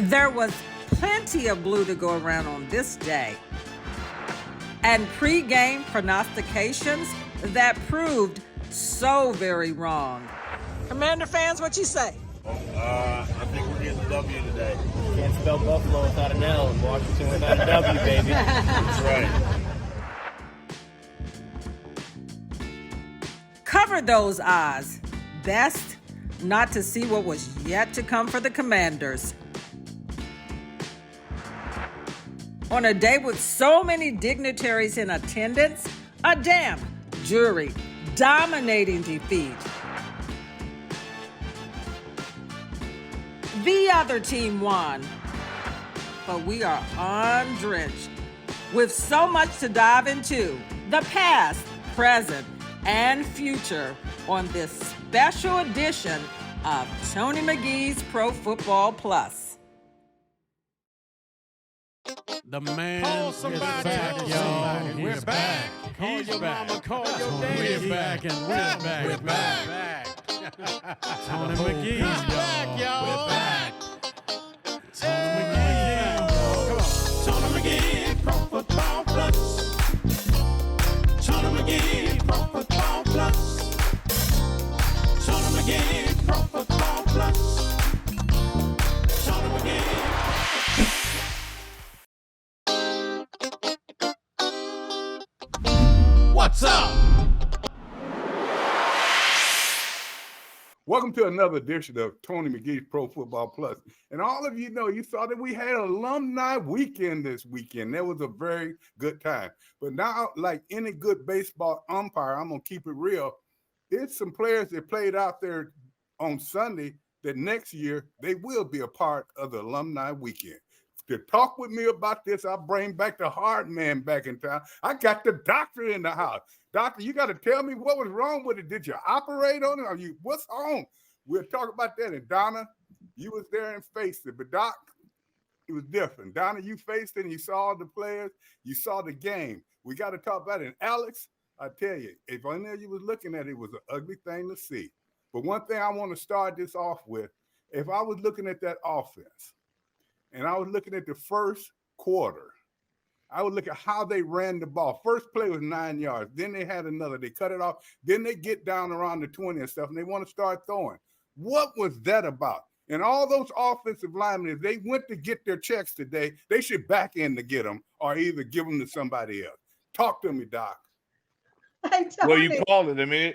There was plenty of blue to go around on this day, and pre-game prognostications that proved so very wrong. Commander fans, what you say? I think we're getting a W today. Can't spell Buffalo without an L and Washington without a W, baby. That's right. Cover those eyes. Best not to see what was yet to come for the Commanders. On a day with so many dignitaries in attendance, a damp jury dominating defeat. The other team won, but we are undrenched with so much to dive into, the past, present, and future on this special edition of Tony McGee's Pro Football Plus. The man Call is somebody, back, tell y'all. somebody. We're He's back. Call He's your back. mama, call your daddy. We're back and we're back. We're back. Tony The whole McGee, crowd's back, y'all. We're back. Tony Hey, McGee. come on. Tony McGee, Pro Football Plus. Tony McGee, Pro Football Plus. Tony McGee, Pro Football Plus. Tony McGee. What's up? Welcome to another edition of Tony McGee's Pro Football Plus. And all of you know, you saw that we had an alumni weekend this weekend. That was a very good time. But now, like any good baseball umpire, I'm going to keep it real. It's some players that played out there on Sunday that next year they will be a part of the alumni weekend. To talk with me about this, I bring back the hard man back in town. I got the doctor in the house. Doctor, you got to tell me what was wrong with it. Did you operate on it? What's on? We'll talk about that. And Donna, you was there and faced it. But Doc, it was different. Donna, you faced it and you saw the players. You saw the game. We got to talk about it. And Alex, I tell you, if any of you was looking at it, it was an ugly thing to see. But one thing I want to start this off with, if I was looking at that offense, and I was looking at the first quarter, I would look at how they ran the ball. First play was 9 yards. Then they had another. They cut it off. Then they get down around the 20 and stuff, and they want to start throwing. What was that about? And all those offensive linemen, if they went to get their checks today, they should back in to get them or either give them to somebody else. Talk to me, Doc. Well, you called it. I mean,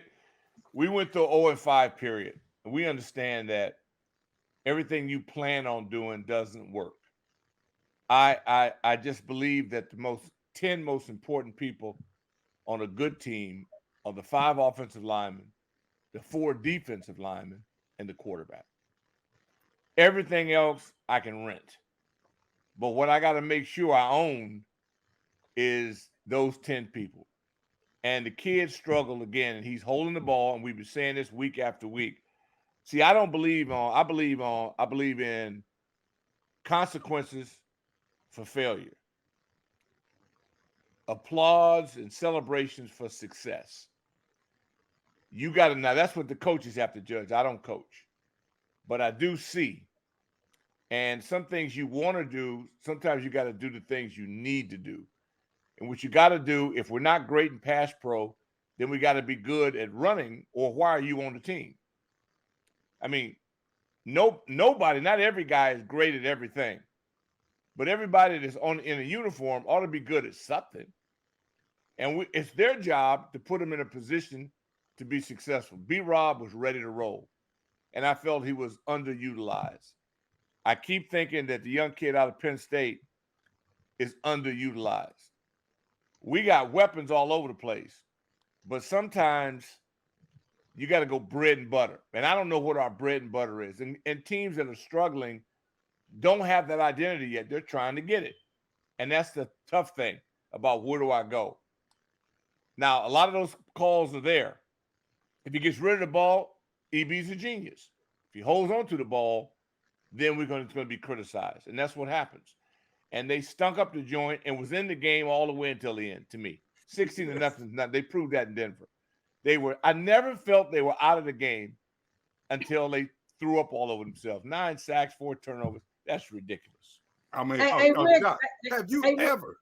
we went through 0-5 period. And we understand that everything you plan on doing doesn't work. I just believe that the 10 most important people on a good team are the 5 offensive linemen, the 4 defensive linemen, and the quarterback. Everything else I can rent. But what I got to make sure I own is those 10 people. And the kid struggled again, and he's holding the ball, and we've been saying this week after week. See, I believe in consequences for failure, applause and celebrations for success. You got to now. That's what the coaches have to judge. I don't coach, but I do see. And some things you want to do, sometimes you got to do the things you need to do. And what you got to do, if we're not great in pass pro, then we got to be good at running, or why are you on the team? I mean, nobody, not every guy is great at everything, but everybody that's in a uniform ought to be good at something. And it's their job to put them in a position to be successful. B-Rob was ready to roll, and I felt he was underutilized. I keep thinking that the young kid out of Penn State is underutilized. We got weapons all over the place, but sometimes you got to go bread and butter. And I don't know what our bread and butter is. And teams that are struggling don't have that identity yet. They're trying to get it. And that's the tough thing about where do I go. Now, a lot of those calls are there. If he gets rid of the ball, EB's a genius. If he holds on to the ball, then it's going to be criticized. And that's what happens. And they stunk up the joint and was in the game all the way until the end, to me. 16-0. They proved that in Denver. I never felt they were out of the game until they threw up all over themselves. 9 sacks, 4 turnovers. That's ridiculous. I mean, Hey, Rick, Doc, have you hey, ever?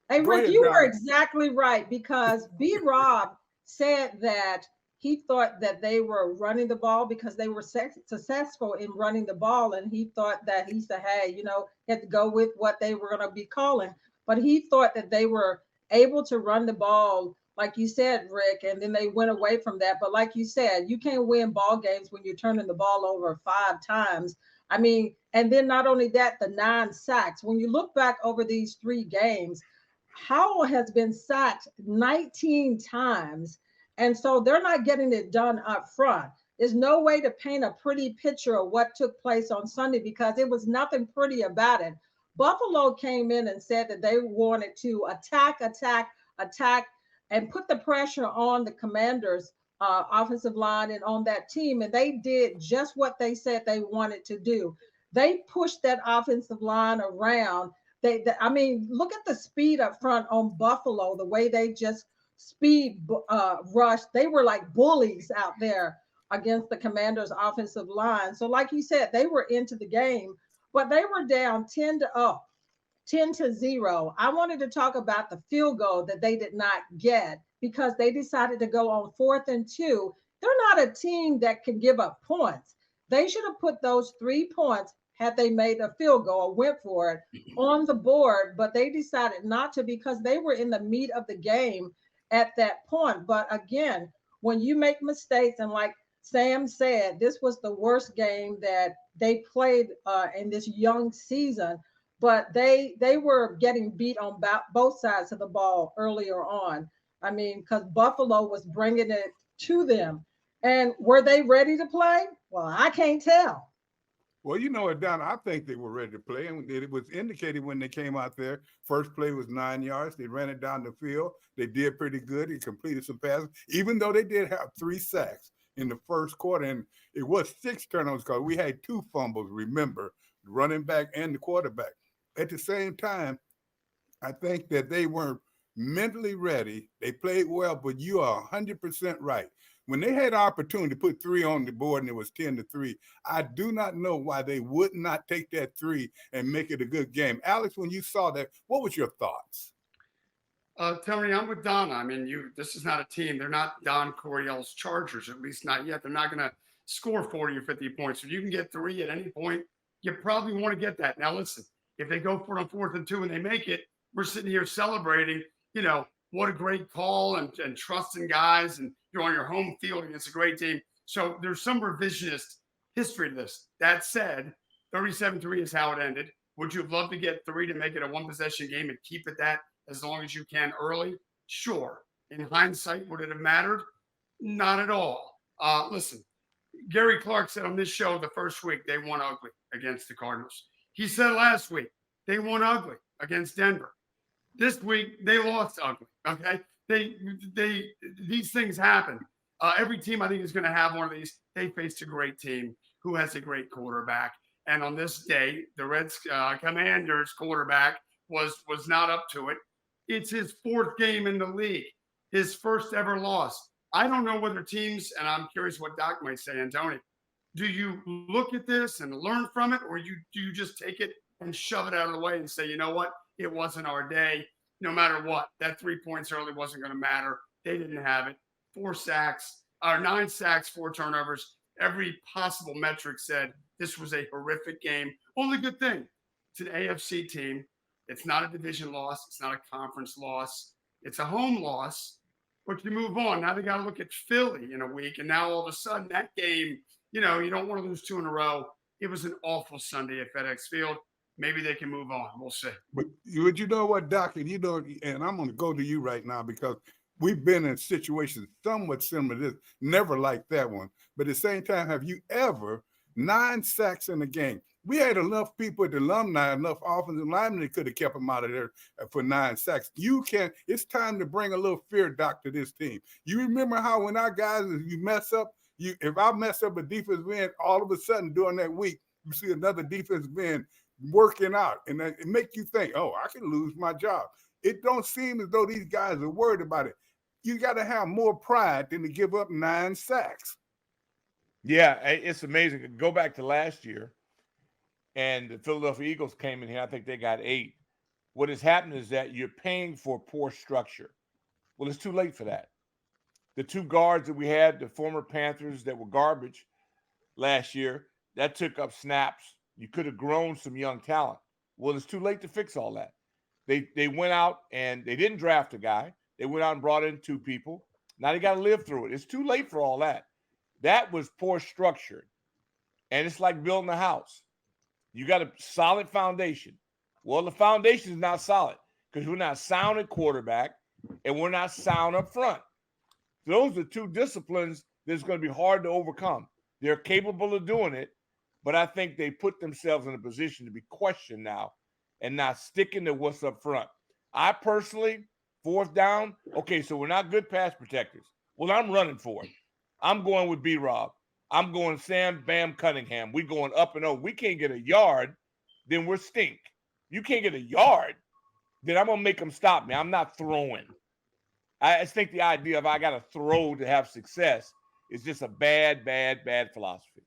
Hey, Go Rick, ahead, you were Donna. exactly right because B. Rob said that he thought that they were running the ball because they were successful in running the ball. And he thought that he said, hey, you know, he had to go with what they were going to be calling. But he thought that they were able to run the ball, like you said, Rick, and then they went away from that. But like you said, you can't win ball games when you're turning the ball over 5 times. I mean, and then not only that, the 9 sacks. When you look back over these 3 games, Howell has been sacked 19 times. And so they're not getting it done up front. There's no way to paint a pretty picture of what took place on Sunday because it was nothing pretty about it. Buffalo came in and said that they wanted to attack, and put the pressure on the Commanders' offensive line and on that team. And they did just what they said they wanted to do. They pushed that offensive line around. I mean, look at the speed up front on Buffalo, the way they just speed rushed. They were like bullies out there against the Commanders' offensive line. So, like you said, they were into the game, but they were down 10-0. I wanted to talk about the field goal that they did not get because they decided to go on 4th and 2. They're not a team that can give up points. They should have put those 3 points had they made a field goal or went for it on the board, but they decided not to because they were in the meat of the game at that point. But again, when you make mistakes, and like Sam said, this was the worst game that they played in this young season, but they were getting beat on both sides of the ball earlier on. I mean, because Buffalo was bringing it to them. And were they ready to play? Well, I can't tell. Well, you know what, Don, I think they were ready to play. And it was indicated when they came out there. First play was 9 yards. They ran it down the field. They did pretty good. They completed some passes, even though they did have 3 sacks in the first quarter. And it was 6 turnovers because we had 2 fumbles, remember, the running back and the quarterback. At the same time, I think that they weren't mentally ready. They played well, but you are 100% right. When they had the opportunity to put 3 on the board and it was 10-3, I do not know why they would not take that 3 and make it a good game. Alex, when you saw that, what was your thoughts? Tony, I'm with Donna. I mean, this is not a team. They're not Don Coryell's Chargers, at least not yet. They're not going to score 40 or 50 points. If you can get 3 at any point, you probably want to get that. Now, listen, if they go for it on 4th and 2 and they make it, we're sitting here celebrating, you know, what a great call and trusting guys, and you're on your home field against a great team. So there's some revisionist history to this. That said, 37-3 is how it ended. Would you have loved to get 3 to make it a 1-possession game and keep it that as long as you can early? Sure. In hindsight, would it have mattered? Not at all. Listen, Gary Clark said on this show the first week they won ugly against the Cardinals. He said last week they won ugly against Denver. This week they lost ugly. Okay, these things happen. Every team I think is going to have one of these. They faced a great team who has a great quarterback, and on this day, the Commanders quarterback was not up to it. It's his 4th game in the league, his first ever loss. I don't know whether teams, and I'm curious what Doc might say, Antony, do you look at this and learn from it, or do you just take it and shove it out of the way and say, you know what, it wasn't our day. No matter what, that 3 points early wasn't going to matter. They didn't have it. 9 sacks, 4 turnovers. Every possible metric said this was a horrific game. Only good thing, it's an AFC team. It's not a division loss. It's not a conference loss. It's a home loss, but you move on. Now they got to look at Philly in a week, and now all of a sudden that game, you know, you don't want to lose 2 in a row. It was an awful Sunday at FedEx Field. Maybe they can move on. We'll see. But you know what, Doc, and and I'm going to go to you right now because we've been in situations somewhat similar to this, never like that one. But at the same time, have you ever 9 sacks in a game? We had enough people at the alumni, enough offensive linemen that could have kept them out of there for 9 sacks. It's time to bring a little fear, Doc, to this team. You remember how when our guys, you mess up, if I mess up a defensive end, all of a sudden during that week, you see another defensive end working out, and it makes you think, oh, I can lose my job. It don't seem as though these guys are worried about it. You got to have more pride than to give up 9 sacks. Yeah, it's amazing. Go back to last year. and the Philadelphia Eagles came in here. I think they got 8. What has happened is that you're paying for poor structure. Well, it's too late for that. The 2 guards that we had, the former Panthers that were garbage last year, that took up snaps. You could have grown some young talent. Well, it's too late to fix all that. They went out and they didn't draft a guy. They went out and brought in 2 people. Now they got to live through it. It's too late for all that. That was poor structure. And it's like building a house. You got a solid foundation. Well, the foundation is not solid because we're not sound at quarterback and we're not sound up front. Those are 2 disciplines that's going to be hard to overcome. They're capable of doing it, but I think they put themselves in a position to be questioned now and not sticking to what's up front. I personally, 4th down, okay, so we're not good pass protectors. Well, I'm running for it. I'm going with B-Rob. I'm going Sam Bam Cunningham. We're going up and over. We can't get a yard, then we're stink. You can't get a yard, then I'm going to make them stop me. I'm not throwing. I just think the idea of I got to throw to have success is just a bad philosophy.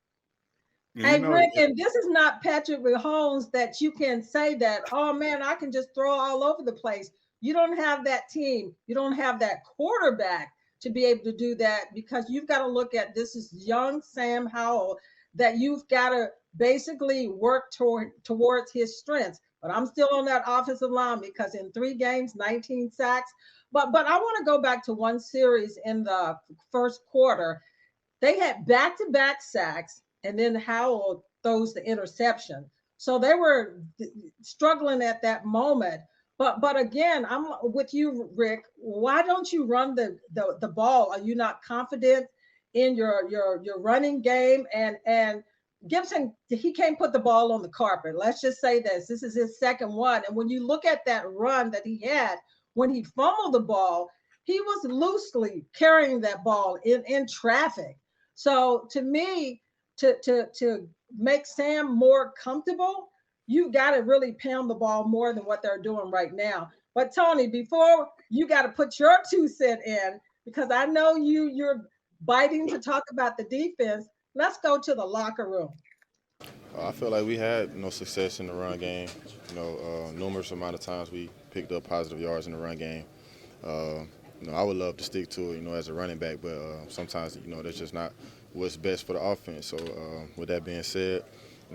Hey, Rick, and this is not Patrick Mahomes that you can say that, oh man, I can just throw all over the place. You don't have that team. You don't have that quarterback to be able to do that because you've got to look at this is young Sam Howell that you've got to basically work towards his strengths. But I'm still on that offensive line because in 3 games, 19 sacks. But I want to go back to one series in the first quarter. They had back-to-back sacks, and then Howell throws the interception. So they were struggling at that moment. But again, I'm with you, Rick. Why don't you run the ball? Are you not confident in your running game? And Gibson, he can't put the ball on the carpet. Let's just say this is his second one. And when you look at that run that he had, when he fumbled the ball, he was loosely carrying that ball in traffic. So to me, to make Sam more comfortable, you got to really pound the ball more than what they're doing right now. But Tony, before you got to put your 2 cents in, because I know you're biting to talk about the defense. Let's go to the locker room. I feel like we had success in the run game. Numerous amount of times we picked up positive yards in the run game. I would love to stick to it, as a running back, but sometimes, that's just not what's best for the offense. So with that being said,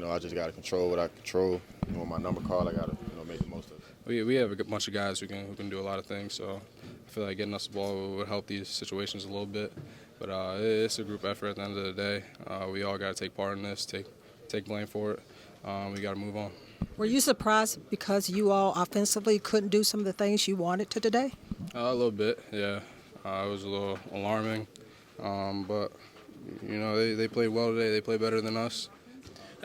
I just got to control what I control. With my number card, I got to, make the most of it. We have a bunch of guys who can do a lot of things, so I feel like getting us the ball would help these situations a little bit. But it's a group effort at the end of the day. We all got to take part in this, take blame for it. We got to move on. Were you surprised because you all offensively couldn't do some of the things you wanted to today? A little bit, yeah. It was a little alarming, but they played well today. They played better than us.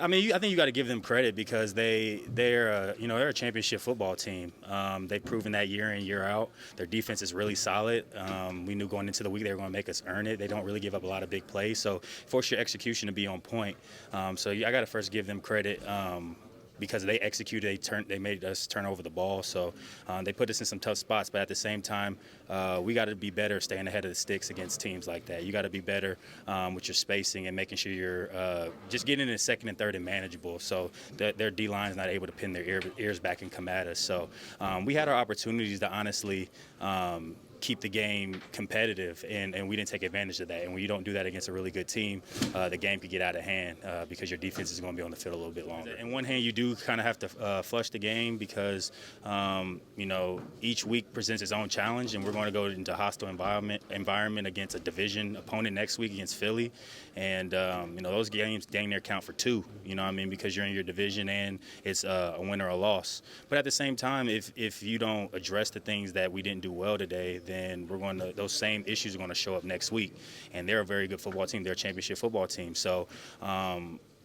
I mean, I think you got to give them credit because they're a championship football team. They've proven that year in, year out. Their defense is really solid. We knew going into the week they were going to make us earn it. They don't really give up a lot of big plays, so force your execution to be on point. So I got to first give them credit. Because they executed, they made us turn over the ball. So they put us in some tough spots. But at the same time, we got to be better staying ahead of the sticks against teams like that. You got to be better with your spacing and making sure you're just getting in second and third and manageable. So their D-line is not able to pin their ears back and come at us. So we had our opportunities to honestly keep the game competitive, and we didn't take advantage of that. And when you don't do that against a really good team, the game could get out of hand because your defense is going to be on the field a little bit longer. In one hand, you do kind of have to flush the game because, each week presents its own challenge, and we're going to go into a hostile environment against a division opponent next week against Philly. And, those games dang near count for 2, because you're in your division and it's a win or a loss. But at the same time, if you don't address the things that we didn't do well today, then those same issues are going to show up next week. And they're a very good football team. They're a championship football team. So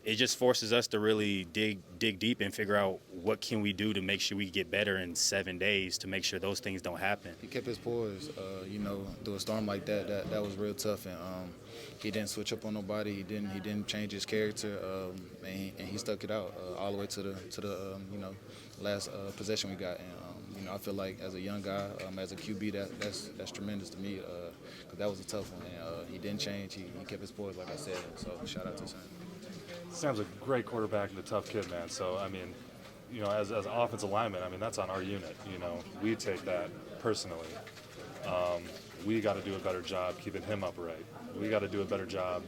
it just forces us to really dig deep and figure out what can we do to make sure we get better in 7 days to make sure those things don't happen. He kept his poise, through a storm like that was real tough. And he didn't switch up on nobody. He didn't change his character, and he stuck it out all the way to the last possession we got. And I feel like as a young guy, as a QB, that's tremendous to me because that was a tough one. And he didn't change. He kept his poise, like I said. So shout out to him. Sam's a great quarterback and a tough kid, man. So, I mean, you know, as an offensive lineman, I mean, that's on our unit. You know, we take that personally. We got to do a better job keeping him upright. We got to do a better job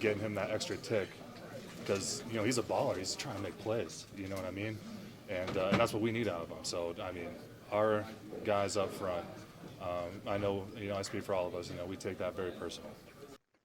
getting him that extra tick because, you know, he's a baller. He's trying to make plays. You know what I mean? And that's what we need out of him. So, I mean, our guys up front, I know, you know, I speak for all of us, you know, we take that very personal.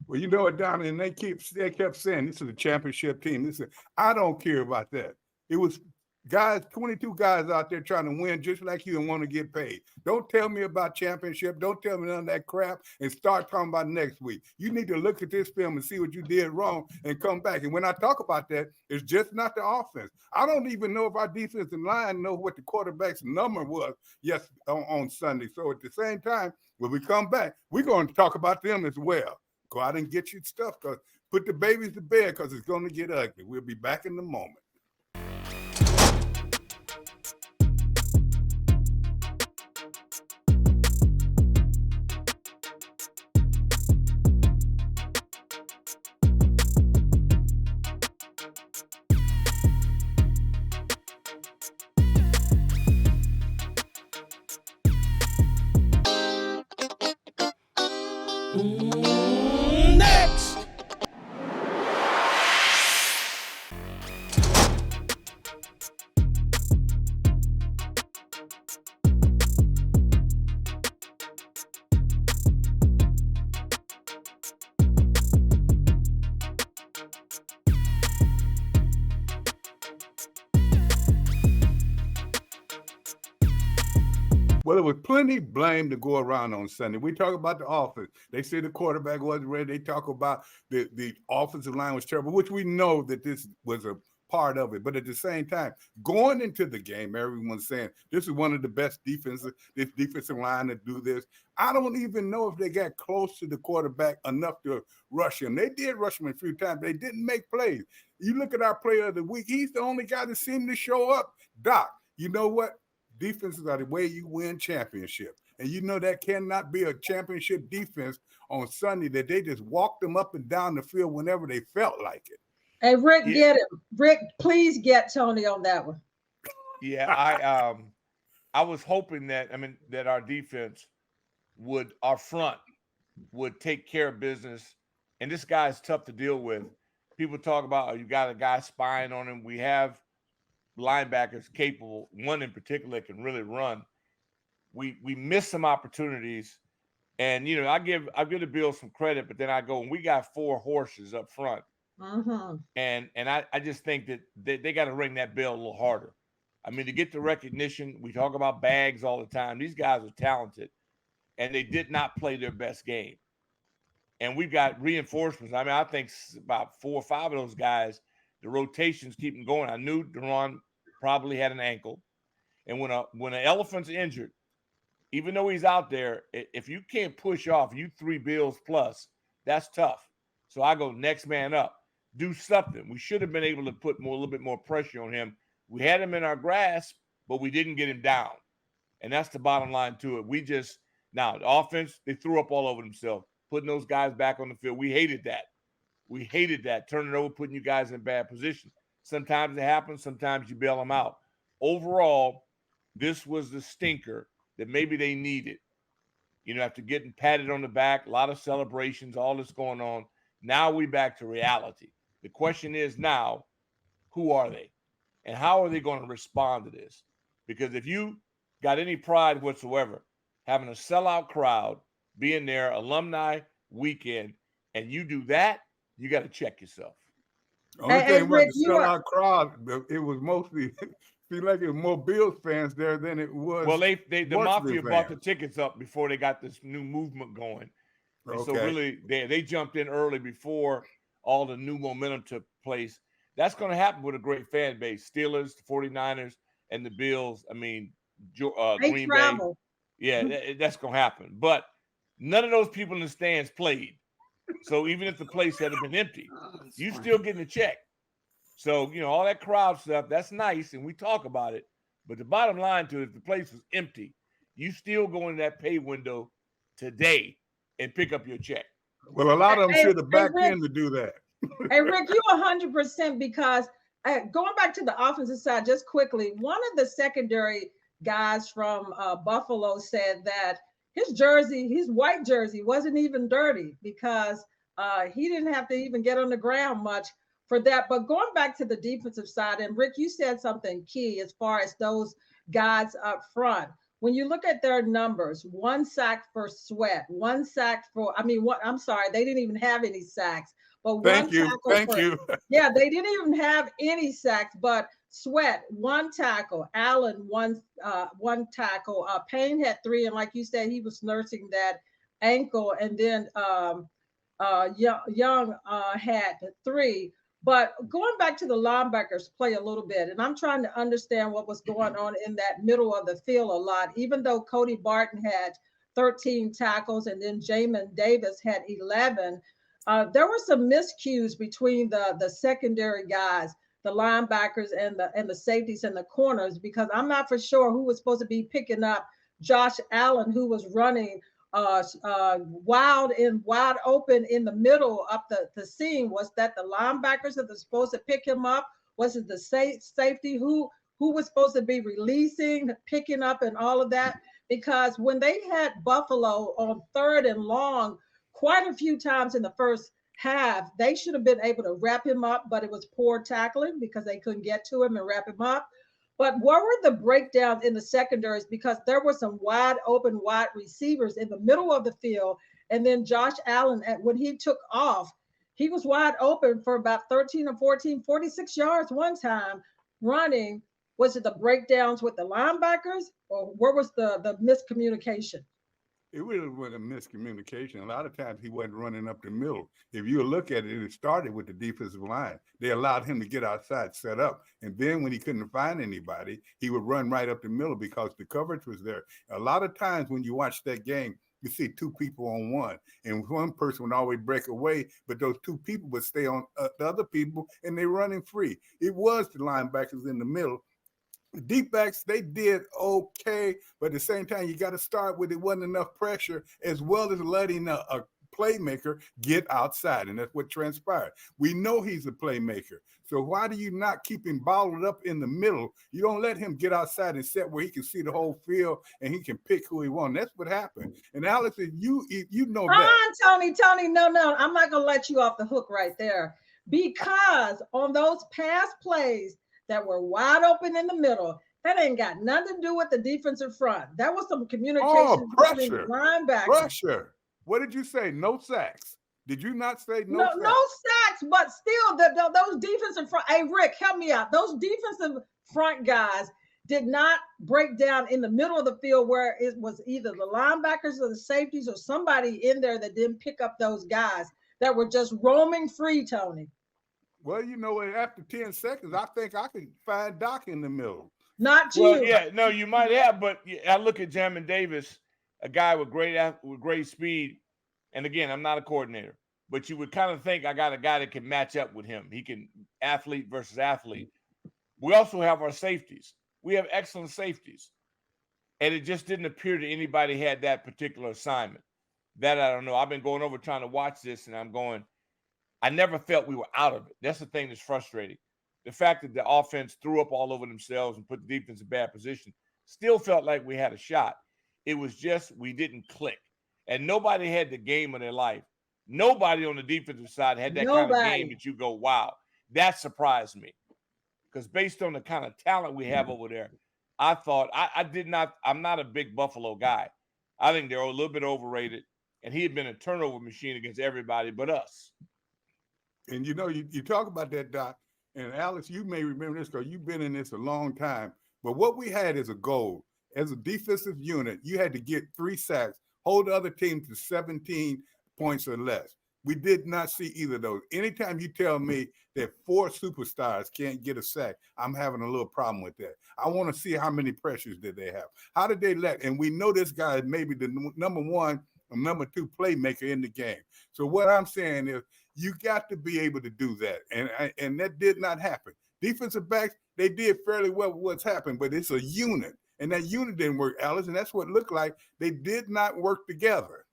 Well, you know what, Don, and they kept saying this is a championship team. I don't care about that. It was guys, 22 guys out there trying to win just like you and want to get paid. Don't tell me about championship. Don't tell me none of that crap and start talking about next week. You need to look at this film and see what you did wrong and come back. And when I talk about that, it's just not the offense. I don't even know if our defensive line know what the quarterback's number was on Sunday. So at the same time, when we come back, we're going to talk about them as well. Go out and get your stuff. Put the babies to bed because it's going to get ugly. We'll be back in a moment. Next. Well, there was plenty blame to go around on Sunday. We talk about the offense. They say the quarterback wasn't ready. They talk about the offensive line was terrible, which we know that this was a part of it. But at the same time, going into the game, everyone's saying this is one of the best defensive line to do this. I don't even know if they got close to the quarterback enough to rush him. They did rush him a few times. They didn't make plays. You look at our player of the week, he's the only guy that seemed to show up. Doc, you know what? Defenses are the way you win championships. And you know that cannot be a championship defense on Sunday that they just walked them up and down the field whenever they felt like it. Hey, Rick, get him. Rick, please get Tony on that one. Yeah, I was hoping that our defense our front would take care of business. And this guy's tough to deal with. People talk about, you got a guy spying on him. We have linebackers capable, one in particular that can really run. We missed some opportunities, and you know I give the Bills some credit, but then I go and we got 4 horses up front, and I just think that they got to ring that bell a little harder. I mean, to get the recognition, we talk about bags all the time. These guys are talented, and they did not play their best game. And we've got reinforcements. I mean, I think about 4 or 5 of those guys, the rotations keep them going. I knew Duron probably had an ankle. And when an elephant's injured, even though he's out there, if you can't push off, you 3 Bills plus, that's tough. So I go next man up. Do something. We should have been able to put a little bit more pressure on him. We had him in our grasp, but we didn't get him down. And that's the bottom line to it. Now, the offense, they threw up all over themselves, putting those guys back on the field. We hated that. We hated that, turning it over, putting you guys in bad position. Sometimes it happens. Sometimes you bail them out. Overall, this was the stinker that maybe they needed. You know, after getting patted on the back, a lot of celebrations, all this going on. Now we back to reality. The question is now, who are they? And how are they going to respond to this? Because if you got any pride whatsoever, having a sellout crowd, being there, alumni weekend, and you do that, you got to check yourself. Only thing about the sellout crowd, it was mostly seemed like it was more Bills fans there than it was. Well, the Mafia bought the tickets up before they got this new movement going. And so really, they jumped in early before all the new momentum took place. That's going to happen with a great fan base. Steelers, the 49ers, and the Bills. I mean, Green Bay. Yeah, that's going to happen. But none of those people in the stands played. So even if the place had been empty, you still getting a check. So, you know, all that crowd stuff, that's nice, and we talk about it. But the bottom line to it, if the place was empty, you still go in that pay window today and pick up your check. Well, a lot of them should have backed in to do that. Hey, Rick, you 100% because going back to the offensive side, just quickly, one of the secondary guys from Buffalo said that his jersey, his white jersey, wasn't even dirty because he didn't have to even get on the ground much for that. But going back to the defensive side, and Rick, you said something key as far as those guys up front. When you look at their numbers, 1 sack for Sweat, 1 sack for, I'm sorry, they didn't even have any sacks, but Thank one you. tackle Thank for, you. yeah, they didn't even have any sacks, but Sweat, 1 tackle, Allen, one tackle, Payne had 3, and like you said, he was nursing that ankle, and then Young had 3. But going back to the linebackers play a little bit, and I'm trying to understand what was going on in that middle of the field a lot, even though Cody Barton had 13 tackles and then Jamin Davis had 11. There were some miscues between the secondary guys, the linebackers and the safeties and the corners, because I'm not for sure who was supposed to be picking up Josh Allen, who was running wide open in the middle up the seam. Was that the linebackers that were supposed to pick him up? Was it the safety who was supposed to be releasing, picking up, and all of that? Because when they had Buffalo on 3rd and long quite a few times in the first half, they should have been able to wrap him up, but it was poor tackling because they couldn't get to him and wrap him up. But what were the breakdowns in the secondaries? Because there were some wide open wide receivers in the middle of the field. And then Josh Allen, when he took off, he was wide open for about 13 or 14, 46 yards one time running. Was it the breakdowns with the linebackers, or where was the miscommunication? It really was a miscommunication. A lot of times he wasn't running up the middle. If you look at it, it started with the defensive line. They allowed him to get outside, set up. And then when he couldn't find anybody, he would run right up the middle because the coverage was there. A lot of times when you watch that game, you see 2 people on one, and one person would always break away, but those 2 people would stay on the other people, and they're running free. It was the linebackers in the middle. The deep backs, they did okay, but at the same time, you got to start with it wasn't enough pressure, as well as letting a playmaker get outside, and that's what transpired. We know he's a playmaker, so why do you not keep him bottled up in the middle? You don't let him get outside and set where he can see the whole field and he can pick who he wants. That's what happened. And Alex, you know that. Tony, no, I'm not gonna let you off the hook right there, because on those pass plays that were wide open in the middle, that ain't got nothing to do with the defensive front. That was some communication between linebackers. Pressure. What did you say? No sacks. Did you not say no sacks? No sacks, but still, those defensive front. Hey, Rick, help me out. Those defensive front guys did not break down in the middle of the field where it was either the linebackers or the safeties or somebody in there that didn't pick up those guys that were just roaming free, Tony. Well, you know, after 10 seconds, I think I could find Doc in the middle. Not you. Well, yeah, no, you might have, but I look at Jamin Davis, a guy with great speed. And again, I'm not a coordinator, but you would kind of think I got a guy that can match up with him. He can athlete versus athlete. We also have our safeties. We have excellent safeties. And it just didn't appear that anybody had that particular assignment. That I don't know. I've been going over trying to watch this, and I'm going, I never felt we were out of it. That's the thing that's frustrating. The fact that the offense threw up all over themselves and put the defense in bad position still felt like we had a shot. It was just we didn't click. And nobody had the game of their life. Nobody on the defensive side had that kind of game that you go, wow, that surprised me. Because based on the kind of talent we have over there, I thought I'm not a big Buffalo guy. I think they're a little bit overrated. And he had been a turnover machine against everybody but us. And you know, you talk about that, Doc, and Alex, you may remember this because you've been in this a long time. But what we had as a goal, as a defensive unit, you had to get 3 sacks, hold the other team to 17 points or less. We did not see either of those. Anytime you tell me that 4 superstars can't get a sack, I'm having a little problem with that. I want to see how many pressures did they have. How did they let? And we know this guy is maybe the number 1 or number 2 playmaker in the game. So what I'm saying is, you got to be able to do that. And that did not happen. Defensive backs, they did fairly well with what's happened, but it's a unit. And that unit didn't work, Alice, and that's what it looked like. They did not work together.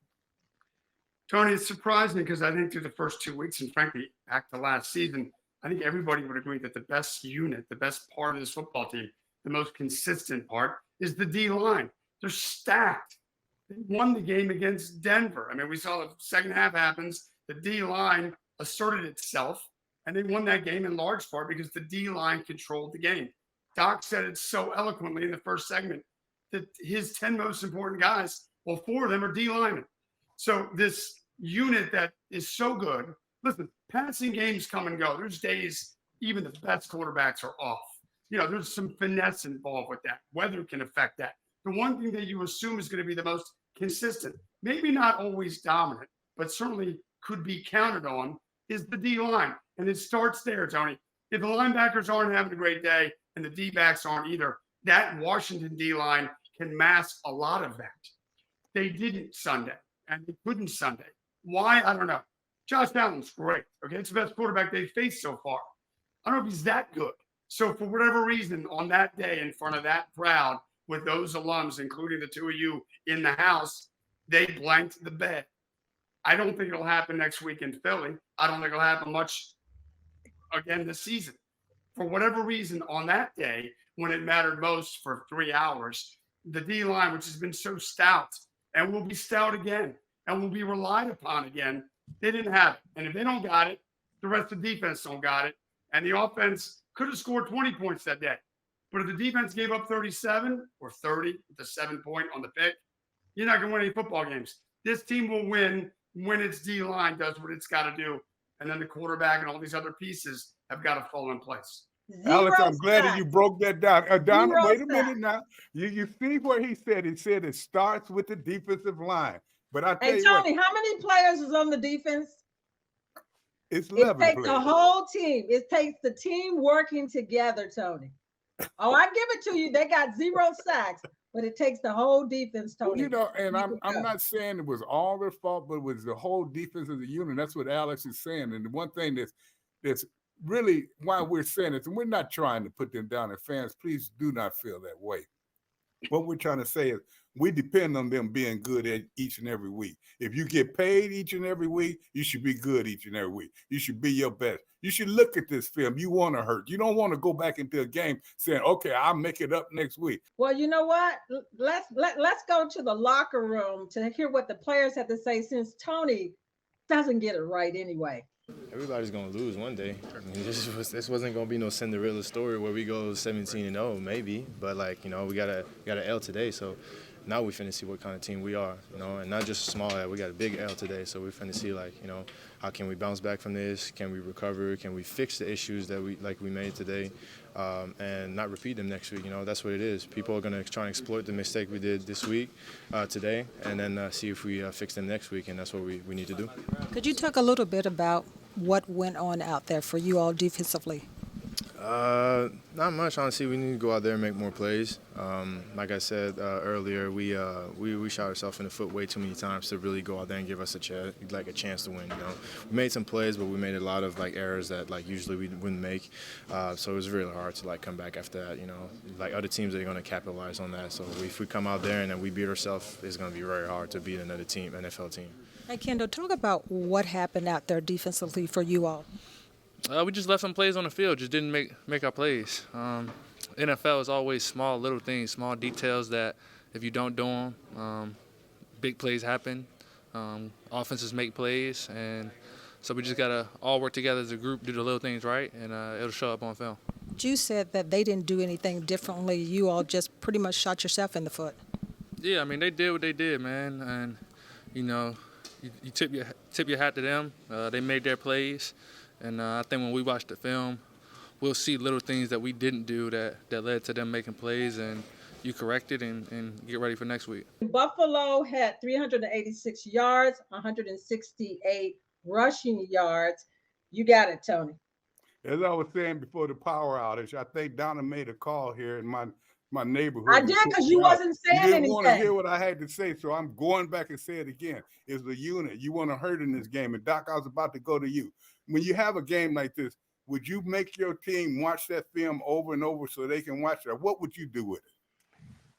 Tony, it's surprising because I think through the first 2 weeks, and frankly, back to last season, I think everybody would agree that the best unit, the best part of this football team, the most consistent part is the D line. They're stacked. They won the game against Denver. I mean, we saw the second half happens. The D line asserted itself, and they won that game in large part because the D line controlled the game. Doc said it so eloquently in the first segment that his 10 most important guys, well, 4 of them are D linemen. So this unit that is so good, listen, passing games come and go. There's days even the best quarterbacks are off. You know, there's some finesse involved with that. Weather can affect that. The one thing that you assume is going to be the most consistent, maybe not always dominant, but certainly could be counted on, is the D line. And it starts there, Tony. If the linebackers aren't having a great day and the D backs aren't either, that Washington D line can mask a lot of that. They didn't Sunday, and they couldn't Sunday. Why? I don't know. Josh Allen's great. Okay, it's the best quarterback they've faced so far. I don't know if he's that good. So for whatever reason, on that day in front of that crowd with those alums, including the 2 of you in the house, they blanked the bed. I don't think it'll happen next week in Philly. I don't think it'll happen much again this season. For whatever reason, on that day, when it mattered most for 3 hours, the D line, which has been so stout and will be stout again and will be relied upon again, they didn't have it. And if they don't got it, the rest of the defense don't got it. And the offense could have scored 20 points that day. But if the defense gave up 37 or 30 with the 7-point on the pick, you're not going to win any football games. This team will win when its D-line does what it's got to do. And then the quarterback and all these other pieces have got to fall in place. Alex, I'm glad that you broke that down. Donna, wait a minute now. You see where he said it starts with the defensive line. But I tell Hey, you Tony, what, how many players is on the defense? it's It 11 takes players. the whole team. It takes the team working together, Tony. Oh, I give it to you. They got 0 sacks, but it takes the whole defense, Tony. You know, and I'm not saying it was all their fault, but it was the whole defense of the unit. That's what Alex is saying. And the one thing that's really why we're saying this, and we're not trying to put them down, and fans, please do not feel that way. What we're trying to say is we depend on them being good each and every week. If you get paid each and every week, you should be good each and every week. You should be your best. You should look at this film. You want to hurt. You don't want to go back into a game saying, okay, I'll make it up next week. Well, you know what? Let's go to the locker room to hear what the players have to say, since Tony doesn't get it right anyway. Everybody's gonna lose one day. I mean, this wasn't gonna be no Cinderella story where we go 17-0, maybe. But we got an L today, so now we finna see what kind of team we are, and not just a small L. We got a big L today, so we finna see how can we bounce back from this? Can we recover? Can we fix the issues that we made today, and not repeat them next week? That's what it is. People are gonna try and exploit the mistake we did this week, today, and then see if we fix them next week, and that's what we need to do. Could you talk a little bit about what went on out there for you all defensively? Not much, honestly. We need to go out there and make more plays. Like I said earlier, we shot ourselves in the foot way too many times to really go out there and give us a chance to win. We made some plays, but we made a lot of errors that usually we wouldn't make. So it was really hard to come back after that. Other teams are going to capitalize on that. So if we come out there and then we beat ourselves, it's going to be very hard to beat another team, NFL team. Hey, Kendall, talk about what happened out there defensively for you all. We just left some plays on the field, just didn't make our plays. NFL is always small little things, small details that if you don't do them, big plays happen. Offenses make plays, and so we just got to all work together as a group, do the little things right, and it'll show up on film. You said that they didn't do anything differently. You all just pretty much shot yourself in the foot. Yeah, I mean, they did what they did, man, and, you tip your hat to them. They made their plays. And I think when we watch the film, we'll see little things that we didn't do that led to them making plays, and you correct it and get ready for next week. Buffalo had 386 yards, 168 rushing yards. You got it, Tony. As I was saying before the power outage, I think Donna made a call here in my neighborhood. I did, because you wasn't saying anything. You didn't want to hear what I had to say, so I'm going back and say it again. It's the unit. You want to hurt in this game. And Doc, I was about to go to you. When you have a game like this, would you make your team watch that film over and over so they can watch it? Or what would you do with it?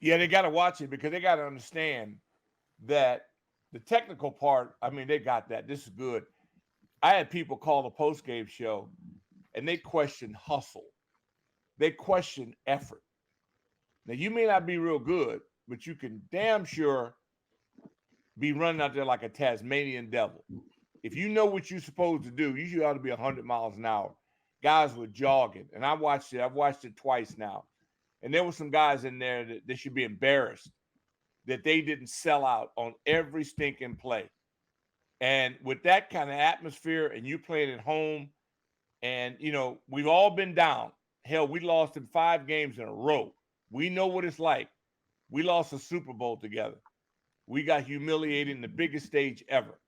Yeah, they got to watch it because they got to understand that The technical part, I mean, they got that. This is good. I had people call the post-game show, and they question hustle. They question effort. Now, you may not be real good, but you can damn sure be running out there like a Tasmanian devil. If you know what you're supposed to do, you ought to be 100 miles an hour. Guys were jogging, and I've watched it twice now. And there were some guys in there that they should be embarrassed that they didn't sell out on every stinking play. And with that kind of atmosphere, and you playing at home, and, you know, we've all been down. Hell, we lost in 5 games in a row. We know what it's like. We lost a Super Bowl together. We got humiliated in the biggest stage ever.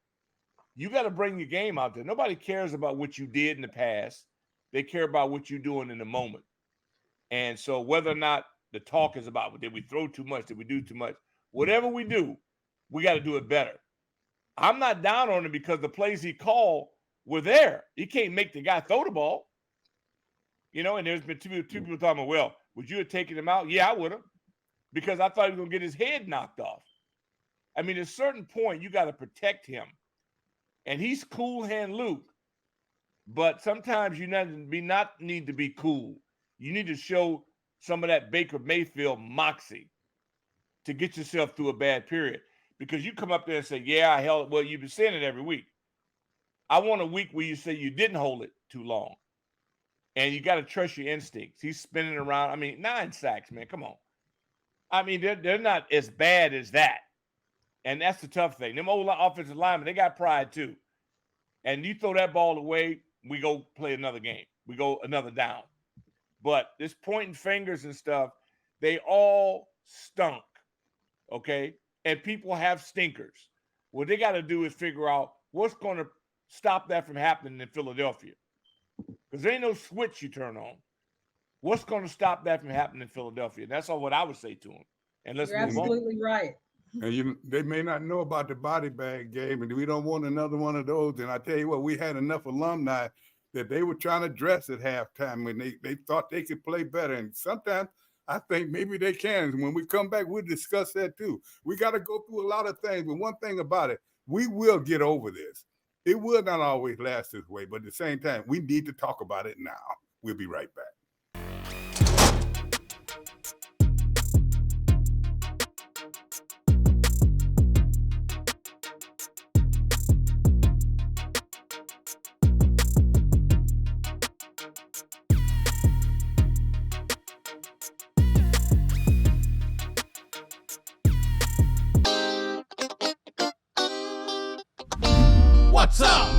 You got to bring your game out there. Nobody cares about what you did in the past. They care about what you're doing in the moment. And so whether or not the talk is about, did we throw too much? Did we do too much? Whatever we do, we got to do it better. I'm not down on him because the plays he called were there. He can't make the guy throw the ball. You know, and there's been two people talking about, well, would you have taken him out? Yeah, I would have, because I thought he was going to get his head knocked off. I mean, at a certain point, you got to protect him. And he's cool hand Luke, but sometimes you not need to be cool. You need to show some of that Baker Mayfield moxie to get yourself through a bad period. Because you come up there and say, yeah, I held it. Well, you've been saying it every week. I want a week where you say you didn't hold it too long. And you got to trust your instincts. He's spinning around. I mean, 9 sacks, man. Come on. I mean, they're not as bad as that. And that's the tough thing. Them old offensive linemen, they got pride too. And you throw that ball away, we go play another game. We go another down. But this pointing fingers and stuff, they all stunk, okay? And people have stinkers. What they got to do is figure out what's going to stop that from happening in Philadelphia. Because there ain't no switch you turn on. What's going to stop that from happening in Philadelphia? And that's all what I would say to him. And let's You're move absolutely right. And they may not know about the body bag game, and we don't want another one of those. And I tell you what, we had enough alumni that they were trying to dress at halftime when they thought they could play better. And sometimes I think maybe they can. When we come back, we'll discuss that too. We got to go through a lot of things. But one thing about it, we will get over this. It will not always last this way, but at the same time, we need to talk about it now. We'll be right back. What's up?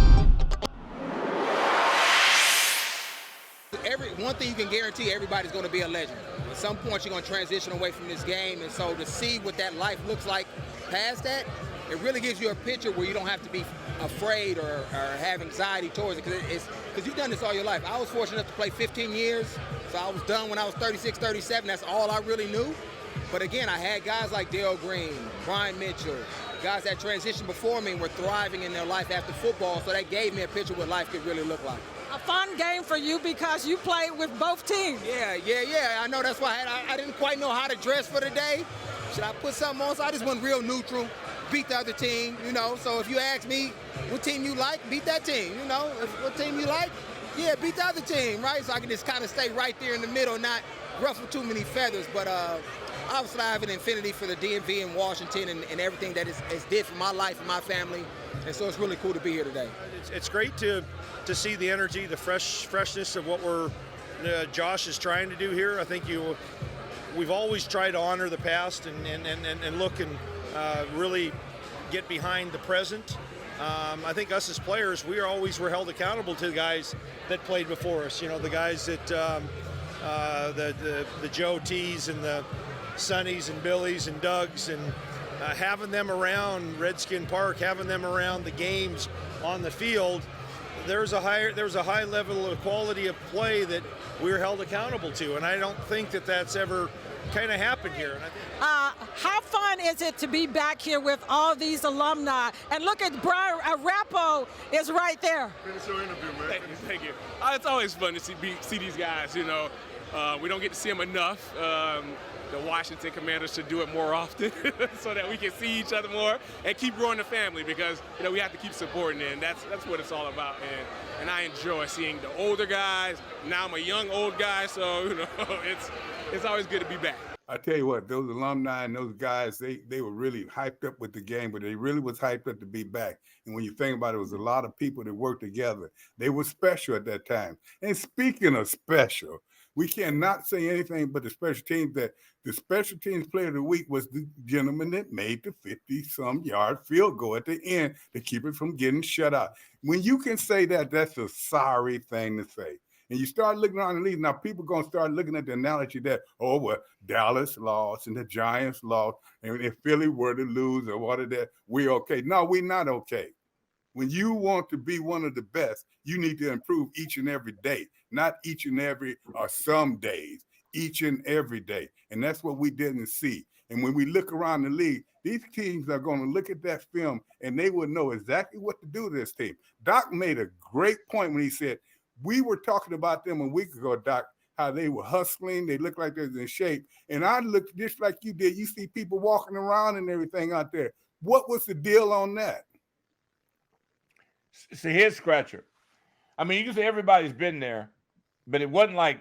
One thing you can guarantee, everybody's going to be a legend. At some point, you're going to transition away from this game, and so to see what that life looks like past that, it really gives you a picture where you don't have to be afraid or have anxiety towards it, because you've done this all your life. I was fortunate enough to play 15 years, so I was done when I was 36, 37. That's all I really knew. But again, I had guys like Dale Green, Brian Mitchell, guys that transitioned before me and were thriving in their life after football, so that gave me a picture of what life could really look like. A fun game for you because you played with both teams. Yeah. I know that's why I didn't quite know how to dress for the day. Should I put something on? So I just went real neutral, beat the other team, you know. So if you ask me what team you like, beat that team, you know. What team you like, yeah, beat the other team, right? So I can just kind of stay right there in the middle, not ruffle too many feathers. But obviously I have an infinity for the DMV in Washington and everything that it's did for my life and my family. And so it's really cool to be here today. It's great to see the energy, the freshness of what Josh is trying to do here. I think we've always tried to honor the past and look and really get behind the present. I think us as players, we're held accountable to the guys that played before us. You know, the guys that the Joe T's and the Sonnies and Billies and Dougs, and having them around Redskin Park, having them around the games on the field. There's a high level of quality of play that we're held accountable to, and I don't think that's ever kind of happened here. And how fun is it to be back here with all these alumni? And look at Brian Rappo is right there. Finish your interview, man. Thank you. It's always fun to see these guys, you know. We don't get to see them enough. The Washington Commanders should do it more often so that we can see each other more and keep growing the family, because we have to keep supporting it, and that's what it's all about. And I enjoy seeing the older guys. Now I'm a young old guy, so it's always good to be back. I tell you what, those alumni and those guys, they were really hyped up with the game, but they really was hyped up to be back. And when you think about it, it was a lot of people that worked together. They were special at that time. And speaking of special, we cannot say anything but the special teams, that the special teams player of the week was the gentleman that made the 50-some yard field goal at the end to keep it from getting shut out. When you can say that, that's a sorry thing to say. And you start looking around the league, now people going to start looking at the analogy that, oh, well, Dallas lost and the Giants lost, and if Philly were to lose or what of that, we're okay. No, we're not okay. When you want to be one of the best, you need to improve each and every day, not each and every or some days, each and every day. And that's what we didn't see. And when we look around the league, these teams are going to look at that film and they will know exactly what to do to this team. Doc made a great point when he said, we were talking about them a week ago, Doc, how they were hustling. They looked like they was in shape. And I looked just like you did. You see people walking around and everything out there. What was the deal on that? It's a head scratcher. I mean, you can say everybody's been there, but it wasn't like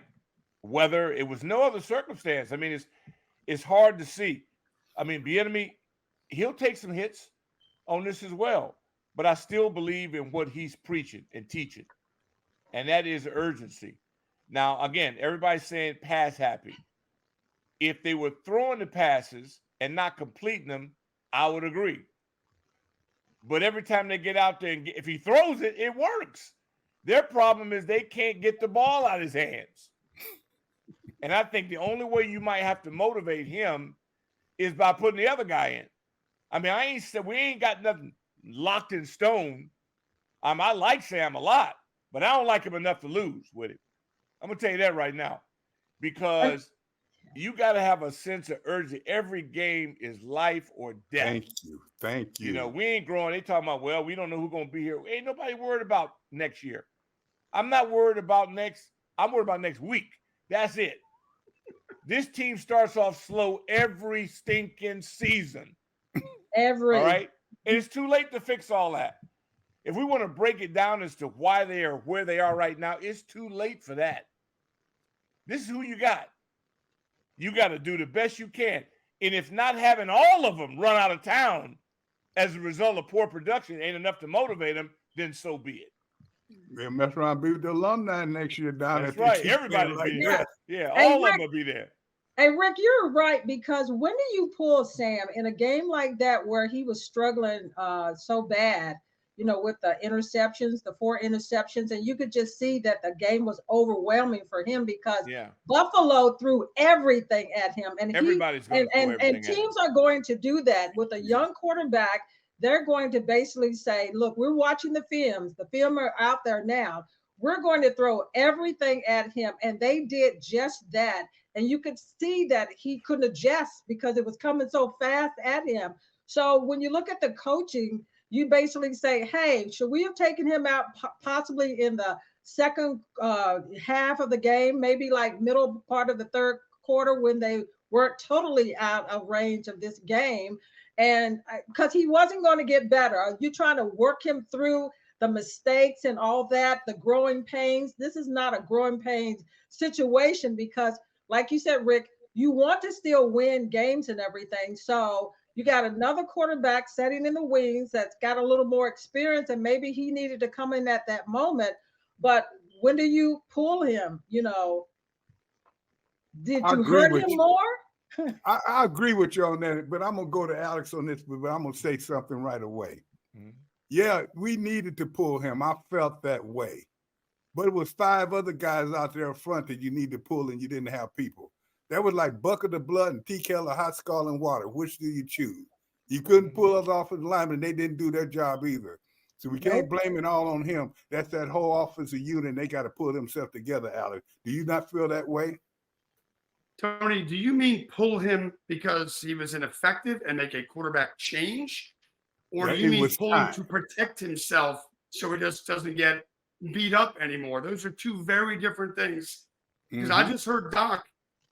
weather. It was no other circumstance. I mean, it's hard to see. I mean, Bieniemy, he'll take some hits on this as well, but I still believe in what he's preaching and teaching. And that is urgency. Now, again, everybody's saying pass happy. If they were throwing the passes and not completing them, I would agree. But every time they get out there, and if he throws it, it works. Their problem is they can't get the ball out of his hands. And I think the only way you might have to motivate him is by putting the other guy in. I mean, we ain't got nothing locked in stone. I like Sam a lot, but I don't like him enough to lose with it. I'm going to tell you that right now, because you got to have a sense of urgency. Every game is life or death. Thank you. You know, we ain't growing. They talking about, well, we don't know who's going to be here. Ain't nobody worried about next year. I'm not worried about I'm worried about next week. That's it. This team starts off slow every stinking season. All right? And it's too late to fix all that. If we want to break it down as to why they are where they are right now, it's too late for that. This is who you got. You got to do the best you can. And if not having all of them run out of town as a result of poor production ain't enough to motivate them, then so be it. They'll mess around and be with the alumni next year down That's at right. Everybody like be that. there. Yeah, Hey, all Rick, of them will be there. Hey, Rick, you're right, because when do you pull Sam in a game like that where he was struggling so bad, with the interceptions, the 4 interceptions, and you could just see that the game was overwhelming for him because Buffalo threw everything at him, and everybody's going to throw everything and teams are going to do that with a young quarterback. They're going to basically say, look, we're watching the films. The film are out there now. We're going to throw everything at him. And they did just that. And you could see that he couldn't adjust because it was coming so fast at him. So when you look at the coaching, you basically say, hey, should we have taken him out possibly in the second half of the game, maybe like middle part of the third quarter when they weren't totally out of range of this game? And because he wasn't going to get better. You're trying to work him through the mistakes and all that, the growing pains. This is not a growing pains situation because, like you said, Rick, you want to still win games and everything. So you got another quarterback sitting in the wings that's got a little more experience, and maybe he needed to come in at that moment. But when do you pull him? Did you hurt him more? I agree with you on that, but I'm going to go to Alex on this, but I'm going to say something right away. Mm-hmm. Yeah, we needed to pull him. I felt that way. But it was 5 other guys out there up front that you need to pull and you didn't have people. That was like bucket of blood and tea kettle of hot scalding water. Which do you choose? You couldn't pull us off of the line, and they didn't do their job either. So we can't blame it all on him. That's that whole offensive unit, and they got to pull themselves together, Alex. Do you not feel that way? Tony, do you mean pull him because he was ineffective and make a quarterback change? Or do you mean pull him to protect himself so he just doesn't get beat up anymore? Those are 2 very different things Because I just heard Doc,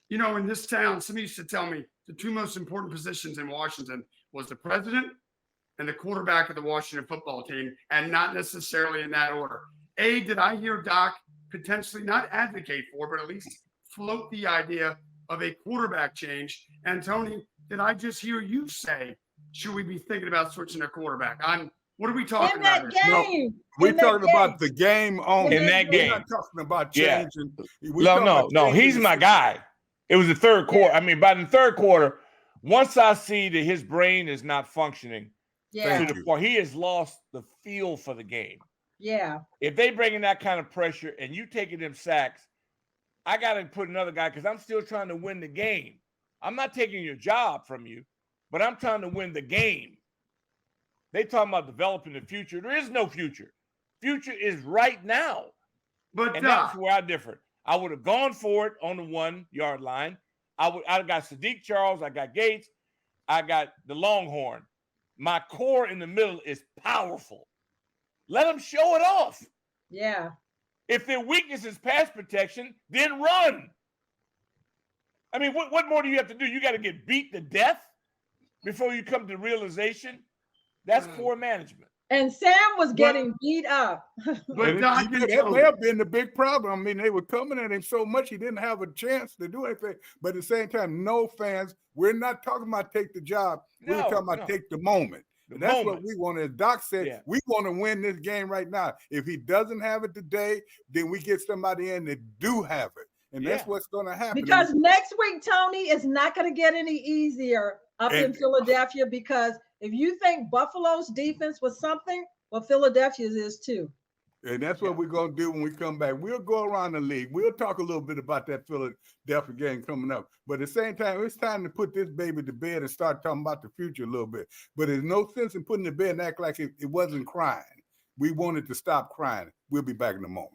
you know, in this town, somebody used to tell me the two most important positions in Washington was the president and the quarterback of the Washington football team, and not necessarily in that order. Did I hear Doc potentially not advocate for, but at least float the idea of a quarterback change? And Tony, did I just hear you say, should we be thinking about switching a quarterback? What are we talking about here? No, we're talking about the game only. In that game. We're not talking about Yeah. changing. No. He's my guy. It was the third quarter. I mean, by the third quarter, once I see that his brain is not functioning to the point, he has lost the feel for the game. Yeah. If they bring in that kind of pressure and you taking them sacks, I got to put another guy because I'm still trying to win the game. I'm not taking your job from you, but I'm trying to win the game. They talking about developing the future. There is no future. Future is right now. And that's where I differ. I would have gone for it on the 1 yard line. I got Sadiq Charles. I got Gates. I got the Longhorn. My core in the middle is powerful. Let them show it off. Yeah. If their weakness is pass protection, then run. I mean, what more do you have to do? You got to get beat to death before you come to realization. That's poor management. And Sam was getting beat up. But that may have been the big problem. I mean, they were coming at him so much he didn't have a chance to do anything. But at the same time, no fans. We're not talking about take the job. We're talking about take the moment. And that's what we want. As Doc said, we want to win this game right now. If he doesn't have it today, then we get somebody in that do have it. And that's what's going to happen. Because next week, Tony, is not going to get any easier up in Philadelphia, because if you think Buffalo's defense was something, well, Philadelphia's is too. And that's what we're going to do when we come back. We'll go around the league. We'll talk a little bit about that Philadelphia game coming up. But at the same time, it's time to put this baby to bed and start talking about the future a little bit. But there's no sense in putting it to bed and act like it wasn't crying. We wanted to stop crying. We'll be back in a moment.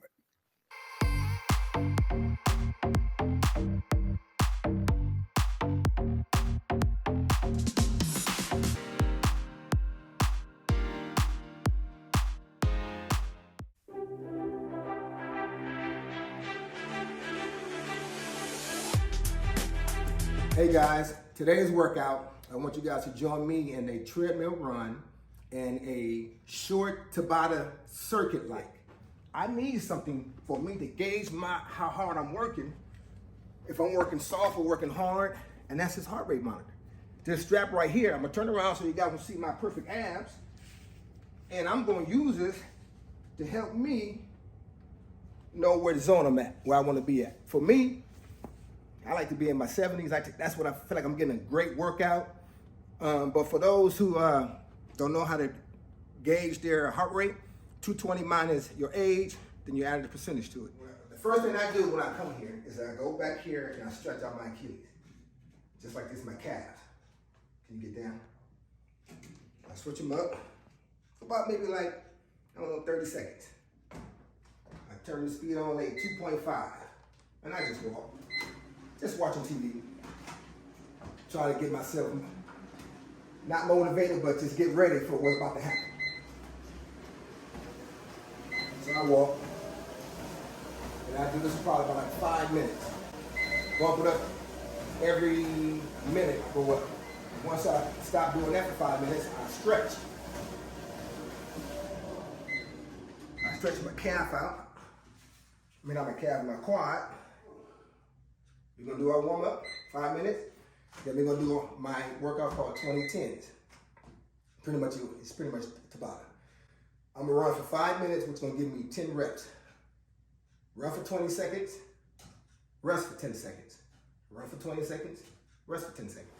Hey guys, today's workout, I want you guys to join me in a treadmill run and a short Tabata circuit like. I need something for me to gauge how hard I'm working, if I'm working soft or working hard, and that's his heart rate monitor. This strap right here, I'm gonna turn around so you guys can see my perfect abs, and I'm gonna use this to help me know where the zone I'm at, where I wanna be at. For me, I like to be in my 70s. That's what I feel like I'm getting a great workout. But for those who don't know how to gauge their heart rate, 220 minus your age, then you add a percentage to it. The first thing I do when I come here is I go back here and I stretch out my Achilles. Just like this, my calves. Can you get down? I switch them up for about maybe like, 30 seconds. I turn the speed on like 2.5 and I just walk. Just watching TV. Try to get myself not motivated, but just get ready for what's about to happen. So I walk, and I do this for probably about like 5 minutes. Bump it up every minute for what? Once I stop doing that for 5 minutes, I stretch. I stretch my calf out. I mean, not my calf, my quad. We're gonna do our warm up, 5 minutes. Then we're gonna do my workout called 20-10s. It's pretty much Tabata. I'm gonna run for 5 minutes, which is gonna give me 10 reps. Run for 20 seconds, rest for 10 seconds. Run for 20 seconds, rest for 10 seconds.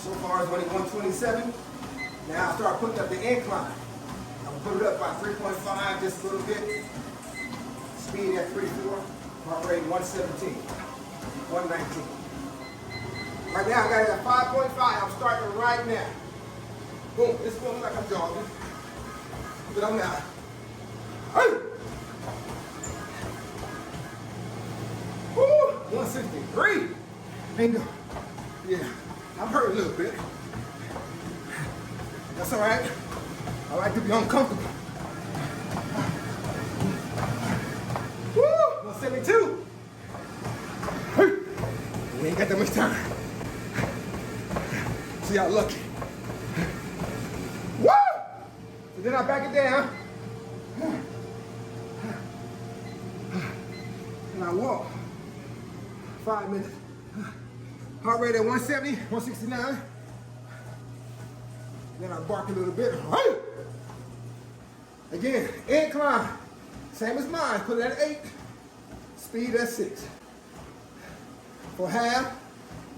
So far it's running 127. Now I'll start putting up the incline. I'm gonna put it up by 3.5, just a little bit. Speed at 3.4, heart rate 117. 119. Right now I got it at 5.5. I'm starting right now. Boom. This is going like I'm jogging. But I'm not. Hey! Woo! 163. Bingo. Yeah. I'm hurt a little bit. That's all right. I like to be uncomfortable. Woo! 172. You ain't got that much time. See y'all lucky. Woo! So then I back it down. And I walk. 5 minutes. Heart rate at 170, 169. Then I bark a little bit. Again, incline. Same as mine. Put it at 8. Speed at 6. For half,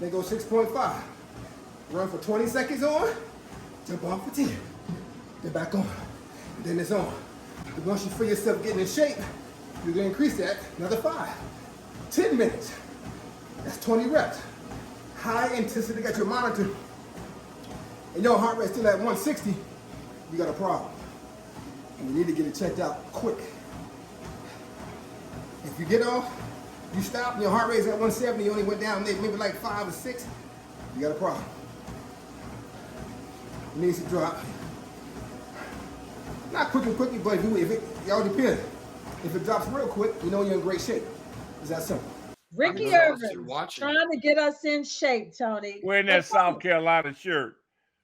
then go 6.5. Run for 20 seconds on, jump off for 10. Then back on. And then it's on. And once you feel yourself getting in shape, you can increase that another 5. 10 minutes. That's 20 reps. High intensity, got your monitor. And your heart rate still at 160, you got a problem. And you need to get it checked out quick. If you get off, you stop and your heart rate is at 170, you only went down maybe like 5 or 6, you got a problem. It needs to drop. Not quickly, but if it all depends. If it drops real quick, you know you're in great shape. It's that simple. Ricky Irvin trying to get us in shape, Tony. Wearing that South Carolina shirt.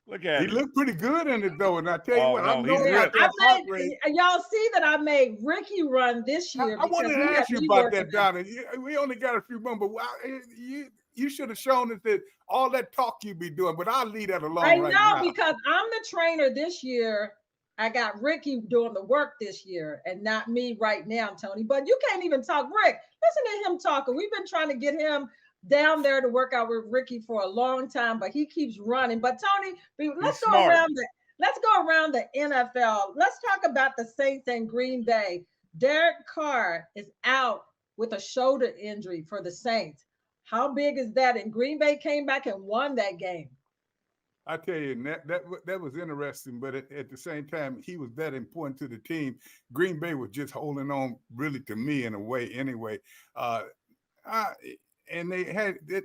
Look at He him. looked pretty good in it though, and I tell you what, I no, know he's about that heart rate. Y'all see that I made Ricky run this year. I wanted to ask you about that, Donna. We only got a few moments, but you should have shown us that all that talk you be doing, but I'll leave that alone I right know now. because I'm the trainer this year. I got Ricky doing the work this year and not me right now, Tony. But you can't even talk, Rick. Listen to him talking. We've been trying to get him down there to work out with Ricky for a long time, but he keeps running. But Tony, let's go around the NFL. Let's talk about the Saints and Green Bay. Derek Carr is out with a shoulder injury for the Saints. How big is that? And Green Bay came back and won that game. I tell you, that was interesting, but at the same time, he was that important to the team. Green Bay was just holding on, really, to me in a way, anyway. And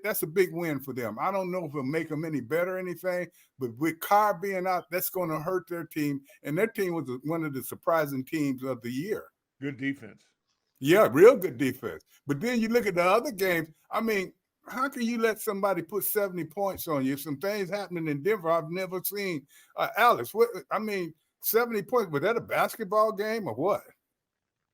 that's a big win for them. I don't know if it'll make them any better or anything, but with Carr being out, that's going to hurt their team. And their team was one of the surprising teams of the year. Good defense. Yeah, real good defense. But then you look at the other games. I mean, how can you let somebody put 70 points on you? Some things happening in Denver I've never seen. Alex, 70 points. Was that a basketball game or what?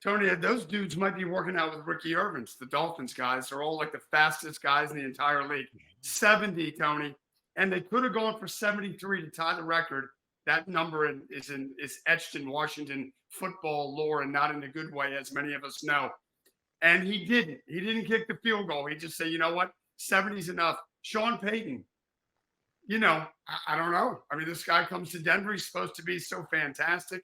Tony, those dudes might be working out with Ricky Irvin. The Dolphins guys are all like the fastest guys in the entire league. 70, Tony. And they could have gone for 73 to tie the record. That number is etched in Washington football lore and not in a good way, as many of us know. And he didn't. He didn't kick the field goal. He just said, you know what? 70 is enough. Sean Payton, I don't know. I mean, this guy comes to Denver. He's supposed to be so fantastic.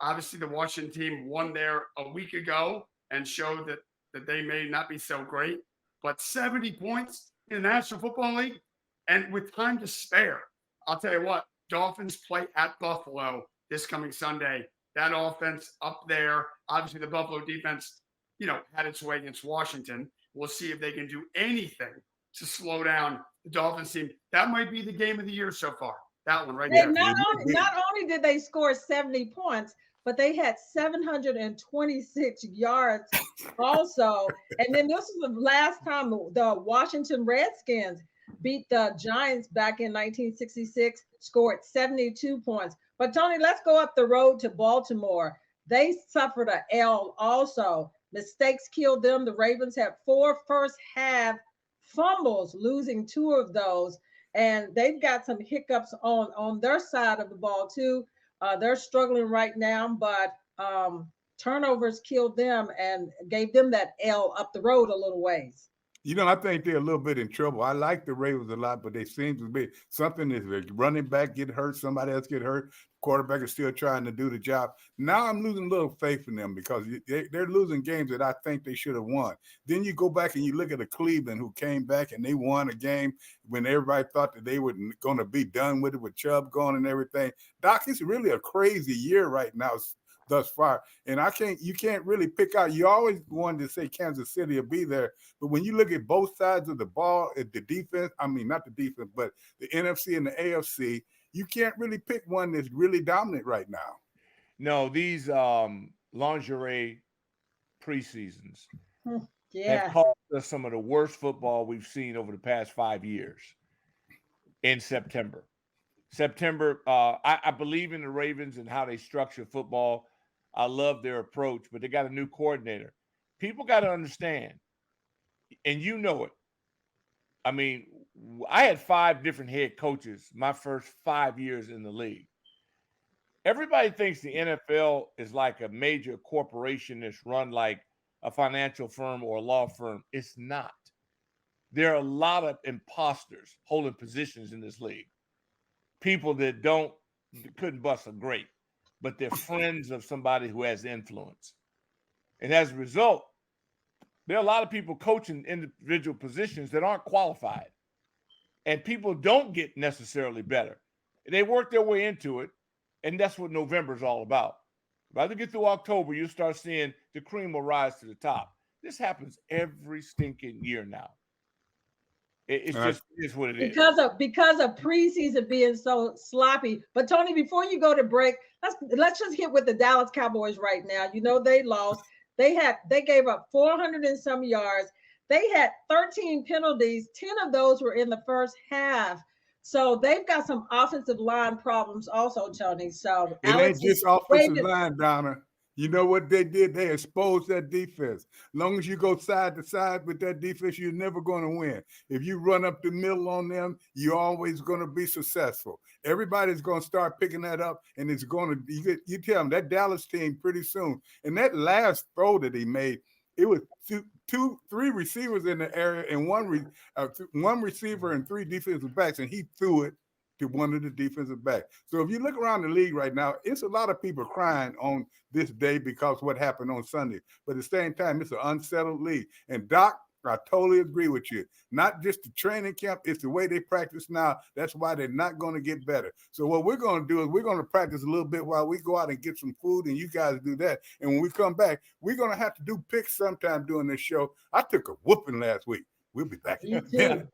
Obviously, the Washington team won there a week ago and showed that they may not be so great. But 70 points in the National Football League and with time to spare. I'll tell you what, Dolphins play at Buffalo this coming Sunday. That offense up there, obviously the Buffalo defense, had its way against Washington. We'll see if they can do anything to slow down the Dolphins team. That might be the game of the year so far. That one right there. Not only did they score 70 points, but they had 726 yards also. And then this was the last time the Washington Redskins beat the Giants back in 1966, scored 72 points. But Tony, let's go up the road to Baltimore. They suffered an L also. Mistakes killed them. The Ravens had 4 first half fumbles, losing 2 of those. And they've got some hiccups on their side of the ball too. They're struggling right now, but turnovers killed them and gave them that L up the road a little ways. I think they're a little bit in trouble. I like the Ravens a lot, but they seem to be something is the running back get hurt, somebody else get hurt, quarterback is still trying to do the job. Now I'm losing a little faith in them because they're losing games that I think they should have won. Then you go back and you look at the Cleveland who came back and they won a game when everybody thought that they were going to be done with it with Chubb gone and everything. Doc, it's really a crazy year right now thus far. And you can't really pick out. You always wanted to say Kansas City will be there. But when you look at both sides of the ball, at the defense, not the defense, but the NFC and the AFC, you can't really pick one that's really dominant right now. No, these lingerie preseasons Yeah. cost us some of the worst football we've seen over the past 5 years in September. I believe in the Ravens and how they structure football. I love their approach, but they got a new coordinator. People got to understand, and you know it. I mean, I had 5 different head coaches my first 5 years in the league. Everybody thinks the NFL is like a major corporation that's run like a financial firm or a law firm. It's not. There are a lot of imposters holding positions in this league. People that couldn't bust a grape, but they're friends of somebody who has influence. And as a result, there are a lot of people coaching individual positions that aren't qualified. And people don't get necessarily better. They work their way into it, and that's what November is all about. By the get through October, you'll start seeing the cream will rise to the top. This happens every stinking year now. It's what it is. Because of preseason being so sloppy. But Tony, before you go to break, let's just hit with the Dallas Cowboys right now. You know they lost. They gave up 400 and some yards. They had 13 penalties. 10 of those were in the first half. So they've got some offensive line problems also, Tony. So it ain't just offensive line, Donna. You know what they did? They exposed that defense. Long as you go side to side with that defense, you're never going to win. If you run up the middle on them, you're always going to be successful. Everybody's going to start picking that up, and it's going to you tell them that Dallas team pretty soon. And that last throw that he made, it was three receivers in the area and one receiver and 3 defensive backs, and he threw it to one of the defensive backs. So if you look around the league right now, it's a lot of people crying on this day because what happened on Sunday. But at the same time, it's an unsettled league. And Doc, I totally agree with you. Not just the training camp, it's the way they practice now. That's why they're not going to get better. So what we're going to do is we're going to practice a little bit while we go out and get some food, and you guys do that. And when we come back, we're going to have to do picks sometime during this show. I took a whooping last week. We'll be back in a minute.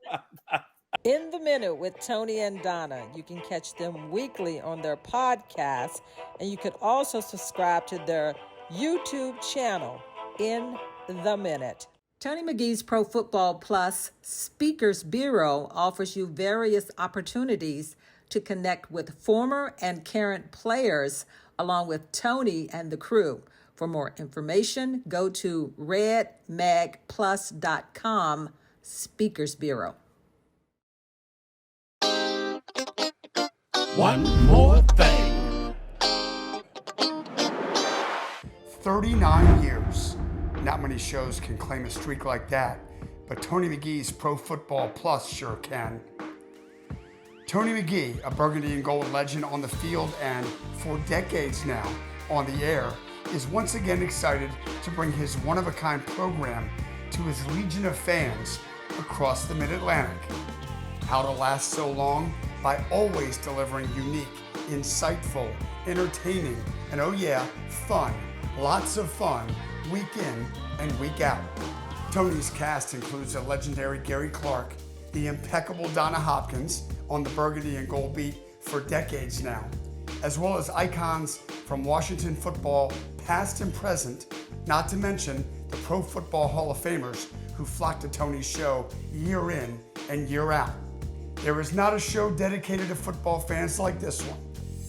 In the Minute with Tony and Donna. You can catch them weekly on their podcast, and you can also subscribe to their YouTube channel, In the Minute. Tony McGee's Pro Football Plus Speakers Bureau offers you various opportunities to connect with former and current players along with Tony and the crew. For more information, go to redmagplus.com Speakers Bureau. One more thing. 39 years. Not many shows can claim a streak like that, but Tony McGee's Pro Football Plus sure can. Tony McGee, a burgundy and gold legend on the field and for decades now on the air, is once again excited to bring his one-of-a-kind program to his legion of fans across the Mid-Atlantic. How to last so long? By always delivering unique, insightful, entertaining, and oh yeah, fun, lots of fun, week in and week out. Tony's cast includes the legendary Gary Clark, the impeccable Donna Hopkins on the Burgundy and Gold beat for decades now, as well as icons from Washington football, past and present, not to mention the Pro Football Hall of Famers who flock to Tony's show year in and year out. There is not a show dedicated to football fans like this one,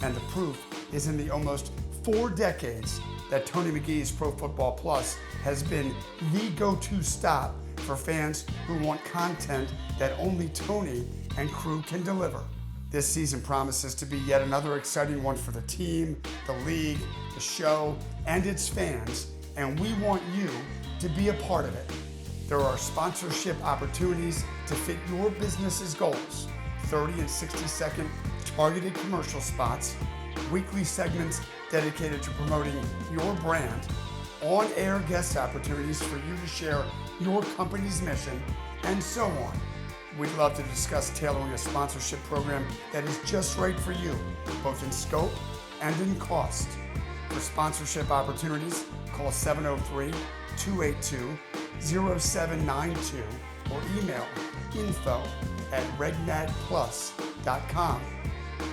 and the proof is in the almost 4 decades that Tony McGee's Pro Football Plus has been the go-to stop for fans who want content that only Tony and crew can deliver. This season promises to be yet another exciting one for the team, the league, the show, and its fans, and we want you to be a part of it. There are sponsorship opportunities to fit your business's goals, 30 and 60-second targeted commercial spots, weekly segments dedicated to promoting your brand, on-air guest opportunities for you to share your company's mission, and so on. We'd love to discuss tailoring a sponsorship program that is just right for you, both in scope and in cost. For sponsorship opportunities, call 703-282-0792 or email info@redmadplus.com.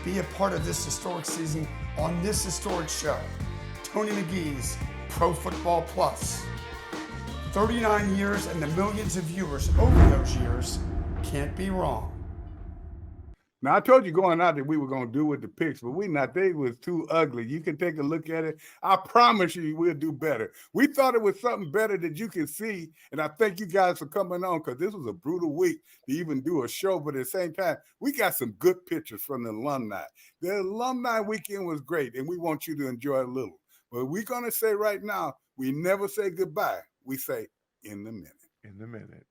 Be a part of this historic season on this historic show, Tony McGee's Pro Football Plus. 39 years and the millions of viewers over those years can't be wrong. Now, I told you going out that we were going to do with the picks, but we not. They was too ugly. You can take a look at it. I promise you we'll do better. We thought it was something better that you can see, and I thank you guys for coming on because this was a brutal week to even do a show, but at the same time, we got some good pictures from the alumni. The alumni weekend was great, and we want you to enjoy it a little. But we're going to say right now, we never say goodbye. We say in the minute. In the minute.